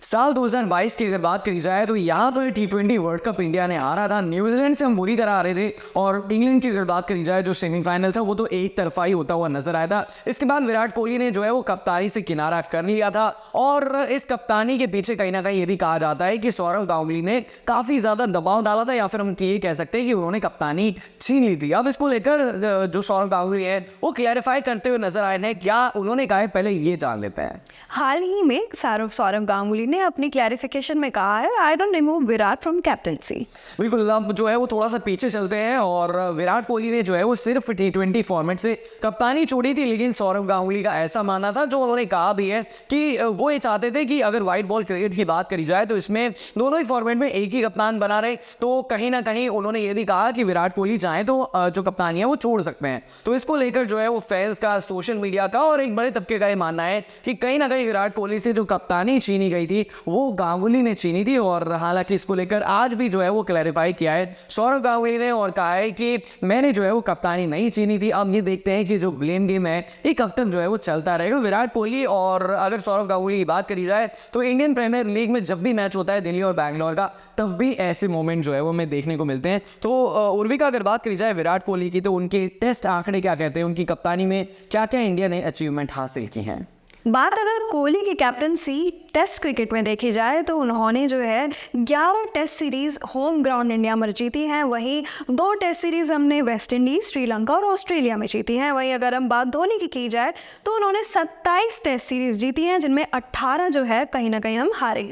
साल 2022 की अगर बात करी जाए तो यहाँ पर T20 वर्ल्ड कप इंडिया ने हारा था। न्यूजीलैंड से हम बुरी तरह हारे थे और इंग्लैंड की अगर बात करी जाए जो सेमीफाइनल था वो तो एक तरफा ही होता हुआ नजर आया था। इसके बाद विराट कोहली ने जो है वो कप्तानी से किनारा कर लिया था और इस कप्तानी के पीछे कहीं ना कहीं ये भी कहा जाता है कि सौरव गांगुली ने काफी ज्यादा दबाव डाला था, या फिर हम ये कह सकते हैं कि उन्होंने कप्तानी छीन ली थी। अब इसको लेकर जो सौरव गांगुली है वो क्लैरिफाई करते हुए नजर आए हैं। क्या उन्होंने कहा है, पहले ये जान लेते हैं। हाल ही में सौरव गांगुली ने अपनी क्लैरिफिकेशन में कहा है, I don't remove Virat from captaincy. बिल्कुल, अब जो है वो थोड़ा सा पीछे चलते हैं और विराट कोहली ने जो है वो सिर्फ T20 फॉर्मेट से कप्तानी छोड़ी थी, लेकिन सौरव गांगुली का ऐसा मानना था, जो उन्होंने कहा भी है, कि वो ये चाहते थे कि अगर व्हाइट बॉल क्रिकेट की बात करी जाए तो इसमें दोनों ही फॉर्मेट में एक ही कप्तान बना रहे। तो कहीं ना कहीं उन्होंने ये भी कहा कि विराट कोहली चाहे तो जो कप्तानी है वो छोड़ सकते हैं। तो इसको लेकर जो है वो फैंस का, सोशल मीडिया का और एक बड़े तबके का ये मानना है कि कहीं ना कहीं विराट कोहली से जो कप्तानी छीनी गई थी वो गांगुली ने छीनी थी। और हालांकि इसको लेकर आज भी जो है वो क्लैरिफाई किया है सौरव गांगुली ने और कहा है कि मैंने जो है वो कप्तानी नहीं छीनी थी। अब ये देखते हैं कि जो ब्लेम गेम है ये कब तक जो है वो चलता रहेगा विराट कोहली। और अगर सौरव गांगुली की बात करी जाए तो इंडियन प्रीमियर लीग में जब भी मैच होता है दिल्ली और बैंगलोर का, तब भी ऐसे मोमेंट जो है वो हमें देखने को मिलते हैं। तो उर्विका, अगर बात करी जाए विराट कोहली की, तो उनके टेस्ट आंकड़े क्या कहते हैं, उनकी कप्तानी में क्या क्या इंडिया ने अचीवमेंट हासिल की हैं। बात अगर कोहली की कैप्टनसी टेस्ट क्रिकेट में देखी जाए तो उन्होंने जो है 11 test series home ground India में जीती हैं। वहीं 2 टेस्ट सीरीज हमने वेस्ट इंडीज, श्रीलंका और ऑस्ट्रेलिया में जीती हैं। वहीं अगर हम बात धोनी की जाए तो उन्होंने 27 टेस्ट सीरीज जीती हैं, जिनमें 18 जो है कहीं ना कहीं हम हारे।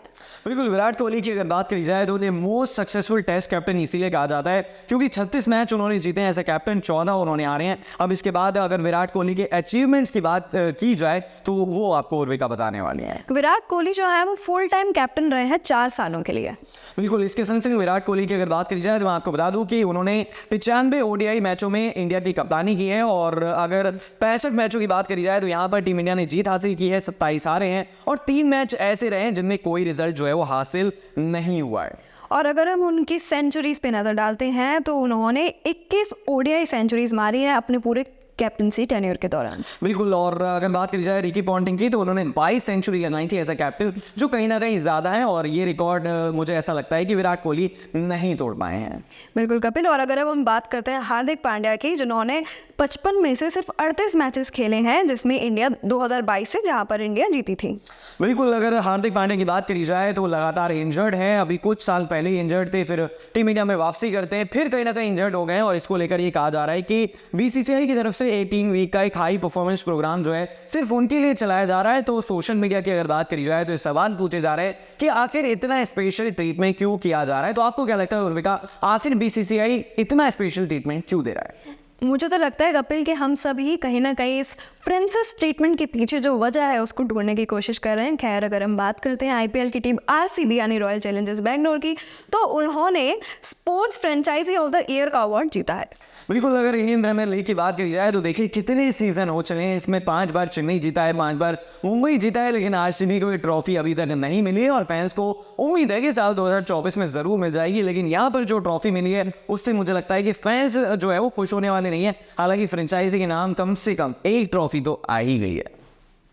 बिल्कुल, विराट कोहली की अगर बात करी जाए तो उन्हें मोस्ट सक्सेसफुल टेस्ट कैप्टन इसीलिए कहा जाता है क्योंकि 36 मैच उन्होंने जीते हैं एज ए कैप्टन, 14 उन्होंने हारे हैं। अब इसके बाद अगर विराट कोहली के अचीवमेंट्स की बात की जाए तो वो आपको उर्विका बताने वाली है। विराट कोहली जो है वो फुल टाइम कैप्टन रहे हैं 4 सालों के लिए। बिल्कुल, इसके संग संग विराट कोहली की अगर बात करी जाए तो मैं आपको बता दूं कि उन्होंने 95 ODI मैचों में इंडिया की कप्तानी की है। और अगर 65 मैचों की बात करी जाए तो यहाँ पर टीम इंडिया ने जीत हासिल की है, 27 हारे हैं और 3 मैच ऐसे रहे हैं जिनमें कोई रिजल्ट जो है वो हासिल नहीं हुआ है। और अगर हम उनकी सेंचुरीज पे नजर डालते हैं तो उन्होंने 21 ODI सेंचुरीज मारी है अपने पूरे कैप्टनसी टेन्योर के दौरान। बिल्कुल, और अगर बात करी जाए रिकी पॉन्टिंग की तो उन्होंने 22 सेंचुरी लगाई थी एज अ कैप्टन, जो कहीं ना कहीं ज़्यादा है और ये रिकॉर्ड मुझे ऐसा लगता है कि विराट कोहली नहीं तोड़ पाए हैं। बिल्कुल कपिल, और अगर अब हम बात करते हैं हार्दिक पांड्या की, जिन्होंने 55 में से सिर्फ 38 मैचेस खेले हैं, जिसमें इंडिया 2022 से जहां पर इंडिया जीती थी। बिल्कुल, अगर हार्दिक पांड्या की बात करी जाए तो लगातार इंजर्ड है। अभी कुछ साल पहले ही इंजर्ड थे, फिर टीम इंडिया में वापसी करते हैं, फिर कहीं ना कहीं इंजर्ड हो गए हैं। और इसको लेकर ये कहा जा रहा है कि BCCI की तरफ से 18 वीक का एक हाई परफॉर्मेंस प्रोग्राम जो है सिर्फ उनके लिए चलाया जा रहा है। तो सोशल मीडिया की अगर बात करी जाए तो सवाल पूछे जा रहे हैं कि आखिर इतना स्पेशल ट्रीटमेंट क्यों किया जा रहा है। तो आपको क्या लगता है उर्विका, आखिर BCCI इतना स्पेशल ट्रीटमेंट क्यों दे रहा है? मुझे तो लगता है कपिल कि हम सभी कहीं ना कहीं इस प्रिंसेस ट्रीटमेंट के पीछे जो वजह है उसको ढूंढने की कोशिश कर रहे हैं। खैर, अगर हम बात करते हैं IPL की टीम RCB यानी रॉयल चैलेंजर्स बैंगलोर की, तो उन्होंने sports franchise of the year का अवार्ड जीता है। बिल्कुल, अगर इंडियन प्रीमियर लीग की बात करी जाए तो देखिए कितने सीजन हो चले हैं, इसमें 5 बार चेन्नई जीता है, 5 बार मुंबई जीता है, लेकिन RCB को ये ट्रॉफी अभी तक नहीं मिली है। और फैंस को उम्मीद है कि साल 2024 में जरूर मिल जाएगी। लेकिन यहाँ पर जो ट्रॉफी मिली है उससे मुझे लगता है कि फैंस जो है वो खुश होने वाले नहीं है। हालांकि फ्रेंचाइजी के नाम कम से कम एक ट्रॉफी तो आ ही गई है।